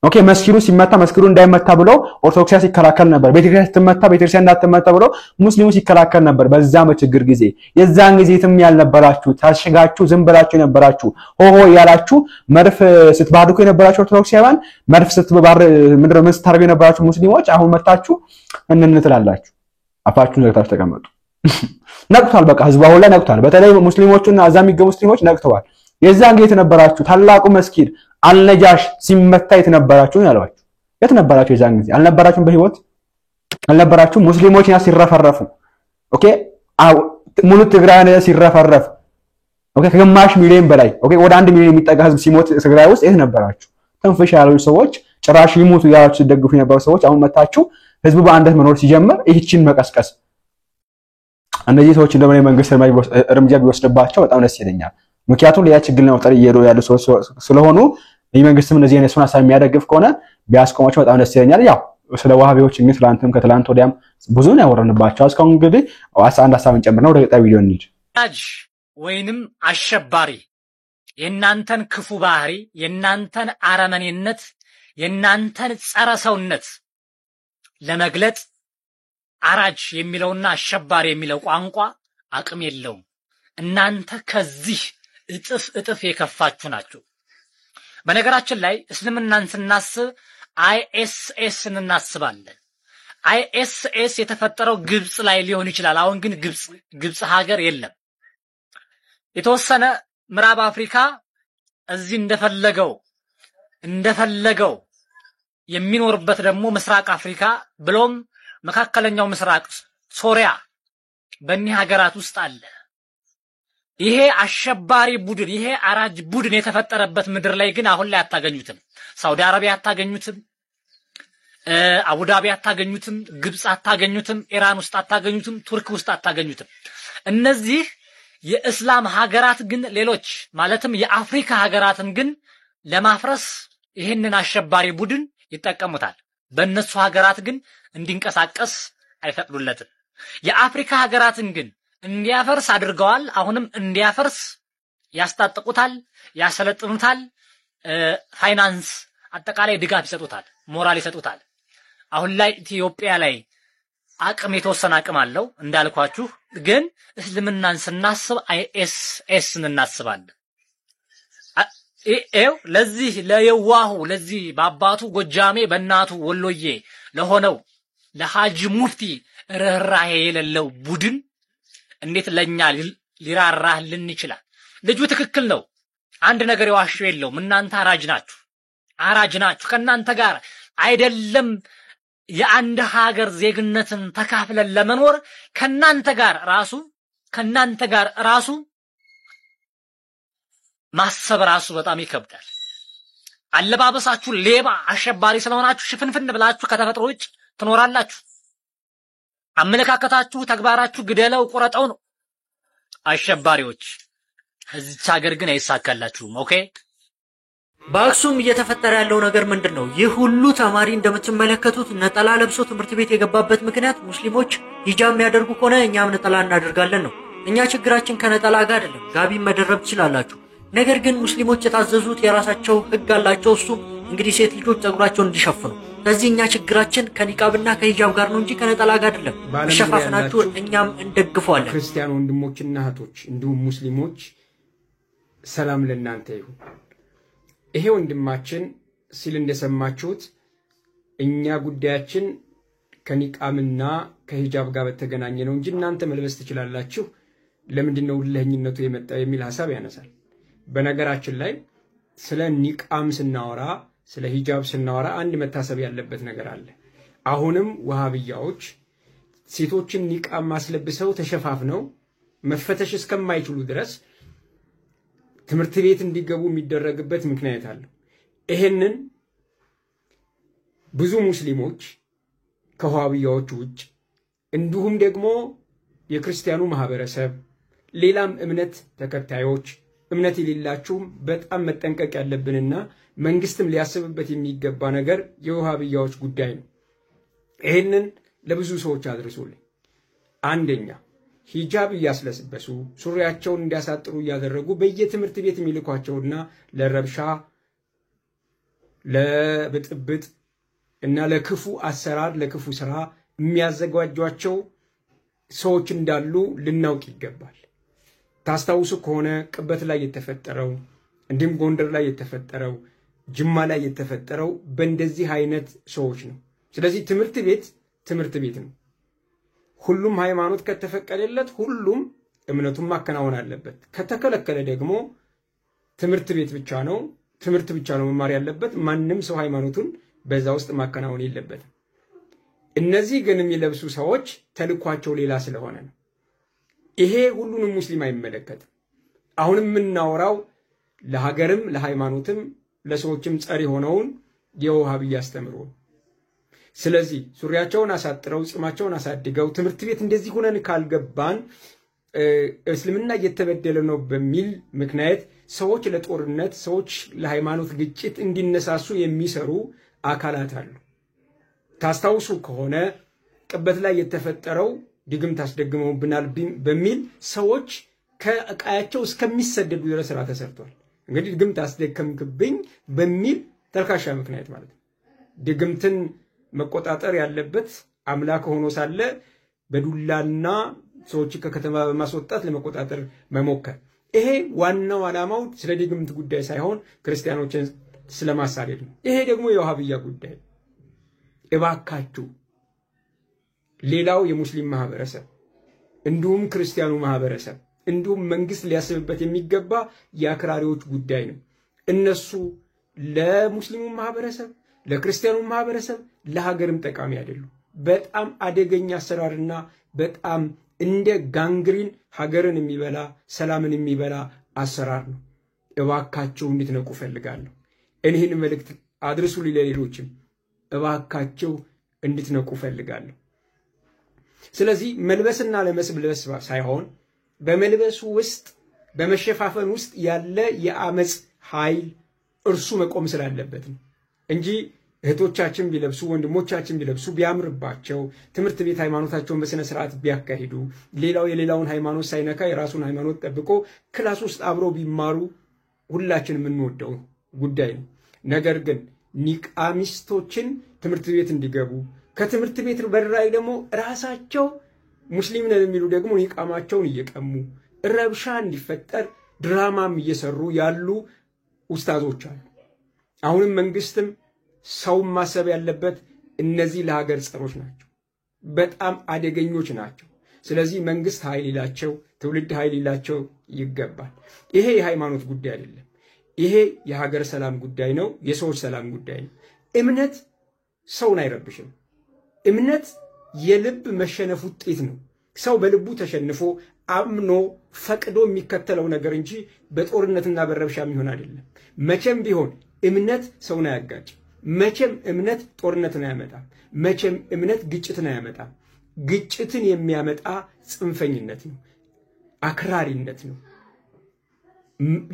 ኦኬ መስጊዱ ሲመታ መስጊዱ እንዳይመታ ብሎ ኦርቶዶክሳውያን ሲከላከል ነበር። ቤተክርስቲያን ስትመታ ቤተክርስቲያን እንዳትመታ ብሎ ሙስሊሙ ሲከላከል ነበር። በዛ በችግር ጊዜ የዛን ጊዜ ትም ያልነበራችሁ ታሽጋችሁ ዝም ብላችሁ የነበራችሁ ሆሆ ያላችሁ መርፍ ስትባርኩ የነበራችሁ ኦርቶዶክሳውያን መርፍ ምንድነው መስታረጉ የነበራችሁ ሙስሊሞች አሁን መታችሁ እንንትላላችሁ። አፋችሁን ዘግታችሁ ተቀመጡ። ነቅቷል። በቃ ህዝቡ አሁን ላይ ነቅቷል። በተለይ ሙስሊሞቹና አዛ የሚገቡ ሙስሊሞች ነቅተዋል። የዛን ጊዜ የተነበራችሁ ታላቁ መስጊድ አልነጃሽ ሲመታ የተነበራችሁ ያሏችሁ የት ነበራችሁ? የዛን ጊዜ አልነበራችሁም? በህይወት አልነበራችሁም? ሙስሊሞችና ሲረፈረፉ ኦኬ ሙሉ ትግራይ ሲረፈረፍ ኦኬ ከግማሽ ሚሊዮን በላይ ኦኬ ወደ 1 ሚሊዮን የሚጠጋ ህዝብ ሲሞት ትግራይ ውስጥ የት ነበራችሁ? ተንፈሽ ያሉ ሰዎች ጭራሽ ይሞቱ ያላችሁ ሲደግፉ የነበሩ ሰዎች አሁን መታችሁ ህዝቡ በአንድነት መኖር ሲጀምር ይህችን መቀስቀስ እነዚህ ሰዎች እንደምን መንግስት እርምጃ ቢወስድባቸው በጣም ደስ ይለኛል። ምክንያቱም ሌላ ችግር ለመፍጠር እየሄዱ ያሉ ሰዎች ስለሆኑ የመንግስትም እነዚህ አይነት ሰውን ሐሳብ የሚያደግፍ ከሆነ ቢያስቆማቸው በጣም ደስ ይለኛል። ያው ስለ ዋህቢዎች እንግዲህ ትላንትም ከትላንት ወዲያም ብዙ ነው ያወራንባቸው። እስካሁን እንግዲህ አንድ ሐሳብ እንጨምር ነው ወደ ቀጣይ ቪዲዮ እንሂድ። ወይንም አሸባሪ የናንተን ክፉ ባህሪ የናንተን አረመኔነት የናንተን ጸረ ሰውነት ለመግለጥ አራጅ የሚለውና አሸባሪ የሚለው ቋንቋ አቅም የለውም። እናንተ ከዚህ እጥፍ የከፋችሁ ናችሁ። በነገራችን ላይ እስልምናን ስናስብ አይኤስኤስን እናስባለን። አይኤስኤስ የተፈጠረው ግብጽ ላይ ሊሆን ይችላል። አሁን ግን ግብጽ ሀገር የለም። የተወሰነ ምዕራብ አፍሪካ እዚህ እንደፈለገው የሚኖርበት ደግሞ ምስራቅ አፍሪካ ብሎም መካከለኛው ምስራቅ ሶሪያ በእኒህ ሀገራት ውስጥ አለ። ይሄ አሸባሪ ቡድን ይሄ አራጅ ቡድን የተፈጠረበት ምድር ላይ ግን አሁን ላይ አታገኙትም። ሳውዲ አረቢያ አታገኙትም፣ አቡዳቢ አታገኙትም፣ ግብጽ አታገኙትም፣ ኢራን ውስጥ አታገኙትም፣ ቱርክ ውስጥ አታገኙትም። እነዚህ የእስላም ሀገራት ግን ሌሎች ማለትም የአፍሪካ ሀገራትን ግን ለማፍረስ ይህንን አሸባሪ ቡድን ይጠቀሙታል። በእነሱ ሀገራት ግን እንዲንቀሳቀስ አይፈቅዱለትም። የአፍሪካ ሀገራትን ግን እንዲያፈርስ አድርገዋል። አሁንም እንዲያፈርስ ያስታጥቁታል፣ ያሰለጥኑታል፣ ፋይናንስ አጠቃላይ ድጋፍ ይሰጡታል፣ ሞራል ይሰጡታል። አሁን ላይ ኢትዮጵያ ላይ አቅም የተወሰነ አቅም አለው እንዳልኳችሁ፣ ግን እስልምናን ስናስብ አይኤስኤስን እናስባለን። ለዚህ ለየዋሁ ለዚህ በአባቱ ጎጃሜ በእናቱ ወሎዬ ለሆነው ለሐጂ ሙፍቲ ርህራሄ የሌለው ቡድን እንዴት ለኛ ሊራራህልን ይችላል? ልጁ ትክክል ነው። አንድ ነገር የዋሸው የለውም። እናንተ አራጅ ናችሁ። ከናንተ ጋር አይደለም የአንድ ሀገር ዜግነትን ተካፍለን ለመኖር ከናንተ ጋር ራሱ ማሰብ ራሱ በጣም ይከብዳል። አለባበሳችሁ ሌባ አሸባሪ ስለሆናችሁ ሽፍንፍን ብላችሁ ከተፈጥሮ ውጭ ትኖራላችሁ። አመለካከታችሁ ተግባራችሁ ግደለው ቁረጠው ነው። አሸባሪዎች እዚች ሀገር ግን አይሳካላችሁም። ኦኬ በአክሱም እየተፈጠረ ያለው ነገር ምንድነው? ይህ ሁሉ ተማሪ እንደምትመለከቱት ነጠላ ለብሶ ትምህርት ቤት የገባበት ምክንያት ሙስሊሞች ሂጃብ የሚያደርጉ ከሆነ እኛም ነጠላ እናደርጋለን ነው። እኛ ችግራችን ከነጠላ ጋር አይደለም። ጋቢ መደረብ ትችላላችሁ። ነገር ግን ሙስሊሞች የታዘዙት የራሳቸው ህግ አላቸው። እሱ እንግዲህ ሴት ልጆች ጸጉራቸውን እንዲሸፍኑ። ስለዚህ እኛ ችግራችን ከኒቃብና ከሂጃብ ጋር ነው እንጂ ከነጠላ ጋር አይደለም። ሸፋፍናችሁ እኛም እንደግፈዋለን። ክርስቲያን ወንድሞችና እህቶች እንዲሁም ሙስሊሞች ሰላም ለእናንተ ይሁን። ይሄ ወንድማችን ሲል እንደሰማችሁት እኛ ጉዳያችን ከኒቃምና ከሂጃብ ጋር በተገናኘ ነው እንጂ እናንተ መልበስ ትችላላችሁ፣ ለምንድነው ለህኝነቱ የመጣው የሚል ሐሳብ ያነሳል። በነገራችን ላይ ስለ ኒቃም ስናወራ ስለ ሂጃብ ስናወራ አንድ መታሰብ ያለበት ነገር አለ። አሁንም ወሃብያዎች ሴቶችን ኒቃም ማስለብሰው ተሸፋፍነው መፈተሽ እስከማይችሉ ድረስ ትምህርት ቤት እንዲገቡ የሚደረግበት ምክንያት አለ። ይሄንን ብዙ ሙስሊሞች ከወሃብያዎች ውጭ እንዲሁም ደግሞ የክርስቲያኑ ማህበረሰብ ሌላም እምነት ተከታዮች እምነት የሌላችሁም በጣም መጠንቀቅ ያለብንና መንግስትም ሊያስብበት የሚገባ ነገር የወሃብያዎች ጉዳይ ነው። ይሄንን ለብዙ ሰዎች አድርሱልኝ። አንደኛ ሂጃብ እያስለበሱ ሱሪያቸውን እንዲያሳጥሩ እያደረጉ በየትምህርት ቤት የሚልኳቸውና ለረብሻ ለብጥብጥ እና ለክፉ አሰራር ለክፉ ስራ የሚያዘጋጇቸው ሰዎች እንዳሉ ልናውቅ ይገባል። ታስታውሱ ከሆነ ቅበት ላይ የተፈጠረው እንዲሁም ጎንደር ላይ የተፈጠረው ጅማ ላይ የተፈጠረው በእንደዚህ አይነት ሰዎች ነው። ስለዚህ ትምህርት ቤት ነው። ሁሉም ሃይማኖት ከተፈቀደለት ሁሉም እምነቱን ማከናወን አለበት። ከተከለከለ ደግሞ ትምህርት ብቻ ነው መማር ያለበት። ማንም ሰው ሃይማኖቱን በዛ ውስጥ ማከናወን የለበትም። እነዚህ ግን የሚለብሱ ሰዎች ተልኳቸው ሌላ ስለሆነ ነው። ይሄ ሁሉንም ሙስሊም አይመለከትም። አሁንም የምናወራው ለሀገርም ለሃይማኖትም ለሰዎችም ጸር የሆነውን የወሃብያ አስተምሮ። ስለዚህ ሱሪያቸውን አሳጥረው ጽማቸውን አሳድገው ትምህርት ቤት እንደዚህ ሆነን ካልገባን እስልምና እየተበደለ ነው በሚል ምክንያት ሰዎች ለጦርነት ሰዎች ለሃይማኖት ግጭት እንዲነሳሱ የሚሰሩ አካላት አሉ። ታስታውሱ ከሆነ ቅበት ላይ የተፈጠረው ድግምት አስደግመውብናል በሚል ሰዎች ከቀያቸው እስከሚሰደዱ ድረስ ስራ ተሰርቷል። እንግዲህ ድግምት አስደገምክብኝ በሚል ተልካሻ ምክንያት ማለት ነው። ድግምትን መቆጣጠር ያለበት አምላክ ሆኖ ሳለ በዱላና ሰዎች ከከተማ በማስወጣት ለመቆጣጠር መሞከር፣ ይሄ ዋናው ዓላማው ስለ ድግምት ጉዳይ ሳይሆን ክርስቲያኖችን ስለማሳደድ ነው። ይሄ ደግሞ የወሃብያ ጉዳይ። እባካችሁ ሌላው የሙስሊም ማህበረሰብ እንዲሁም ክርስቲያኑ ማህበረሰብ እንዲሁም መንግስት ሊያስብበት የሚገባ የአክራሪዎች ጉዳይ ነው። እነሱ ለሙስሊሙ ማህበረሰብ ለክርስቲያኑ ማህበረሰብ ለሀገርም ጠቃሚ አይደሉም። በጣም አደገኛ አሰራርና በጣም እንደ ጋንግሪን ሀገርን የሚበላ ሰላምን የሚበላ አሰራር ነው። እባካቸው እንድትነቁ ፈልጋለሁ። እኔን መልእክት አድርሱ ለሌሎችም እባካቸው እንድትነቁ ፈልጋለሁ። ስለዚህ መልበስና ለመስለበስ ሳይሆን በመልበሱ ውስጥ በመሸፋፈን ውስጥ ያለ የአመጽ ኃይል እርሱ መቆም ስላለበት ነው እንጂ እህቶቻችን ቢለብሱ ወንድሞቻችን ቢለብሱ ቢያምርባቸው ትምህርት ቤት ሃይማኖታቸውን በስነ ስርዓት ቢያካሂዱ ሌላው የሌላውን ሃይማኖት ሳይነካ የራሱን ሃይማኖት ጠብቆ ክላስ ውስጥ አብረው ቢማሩ ሁላችን የምንወደው ጉዳይ ነው። ነገር ግን ኒቃሚስቶችን ትምህርት ቤት እንዲገቡ ከትምህርት ቤት በር ላይ ደግሞ ራሳቸው ሙስሊም ነን የሚሉ ደግሞ ኒቃማቸውን እየቀሙ ረብሻ እንዲፈጠር ድራማም እየሰሩ ያሉ ኡስታዞች አሉ። አሁንም መንግስትም ሰው ማሰብ ያለበት እነዚህ ለሀገር ጸሮች ናቸው፣ በጣም አደገኞች ናቸው። ስለዚህ መንግስት ኃይል ይላቸው ትውልድ ኃይል ይላቸው ይገባል። ይሄ የሃይማኖት ጉዳይ አይደለም። ይሄ የሀገር ሰላም ጉዳይ ነው፣ የሰዎች ሰላም ጉዳይ ነው። እምነት ሰውን አይረብሽም። እምነት የልብ መሸነፍ ውጤት ነው። ሰው በልቡ ተሸንፎ አምኖ ፈቅዶ የሚከተለው ነገር እንጂ በጦርነትና በረብሻ የሚሆን አይደለም። መቼም ቢሆን እምነት ሰውን አያጋጭም። መቼም እምነት ጦርነትን አያመጣም። መቼም እምነት ግጭትን አያመጣም። ግጭትን የሚያመጣ ጽንፈኝነት ነው፣ አክራሪነት ነው።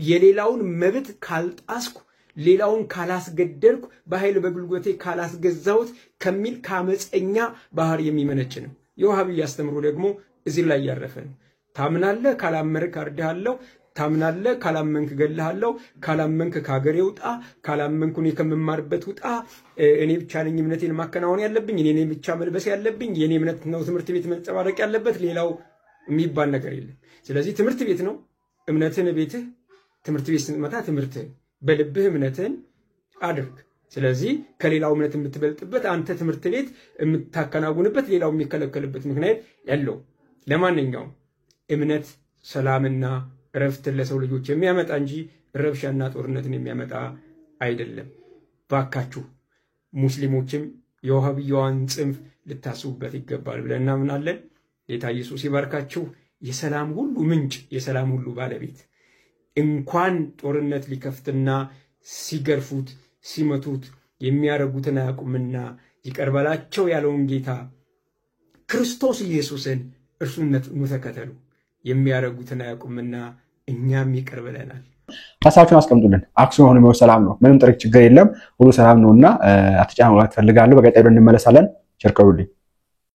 የሌላውን መብት ካልጣስኩ ሌላውን ካላስገደልኩ በኃይል በጉልበቴ ካላስገዛሁት ከሚል ካመፀኛ ባህር የሚመነጭ ነው። የውሃብያ አስተምሮ ደግሞ እዚህ ላይ ያረፈ ነው። ታምናለህ ካላመንክ አርድሃለሁ፣ ታምናለህ ካላመንክ እገልሃለሁ፣ ካላመንክ ከሀገሬ ውጣ፣ ካላመንኩ እኔ ከምማርበት ውጣ፣ እኔ ብቻ ነኝ እምነቴን ማከናወን ያለብኝ፣ እኔ ብቻ መልበስ ያለብኝ፣ የኔ እምነት ነው ትምህርት ቤት መንጸባረቅ ያለበት፣ ሌላው የሚባል ነገር የለም። ስለዚህ ትምህርት ቤት ነው እምነትን ቤትህ፣ ትምህርት ቤት ስትመጣ ትምህርትህን በልብህ እምነትን አድርግ። ስለዚህ ከሌላው እምነት የምትበልጥበት አንተ ትምህርት ቤት የምታከናውንበት ሌላው የሚከለከልበት ምክንያት ያለው። ለማንኛውም እምነት ሰላምና እረፍትን ለሰው ልጆች የሚያመጣ እንጂ ረብሻና ጦርነትን የሚያመጣ አይደለም። ባካችሁ ሙስሊሞችም የውሃብያዋን ጽንፍ ልታስቡበት ይገባል ብለን እናምናለን። ጌታ ኢየሱስ ይባርካችሁ። የሰላም ሁሉ ምንጭ፣ የሰላም ሁሉ ባለቤት እንኳን ጦርነት ሊከፍትና ሲገርፉት ሲመቱት የሚያረጉትን አያውቁምና ይቅር በላቸው ያለውን ጌታ ክርስቶስ ኢየሱስን እርሱነት ተከተሉ። የሚያረጉትን አያውቁምና እኛም ይቅር ብለናል። ሀሳባችሁን አስቀምጡልን። አክሱም አሁን ነው ሰላም ነው፣ ምንም ጥርቅ ችግር የለም፣ ሁሉ ሰላም ነውና አትጫኑ ማለት ፈልጋለሁ። በቀጣይ እንመለሳለን። ቸር ቆዩልኝ።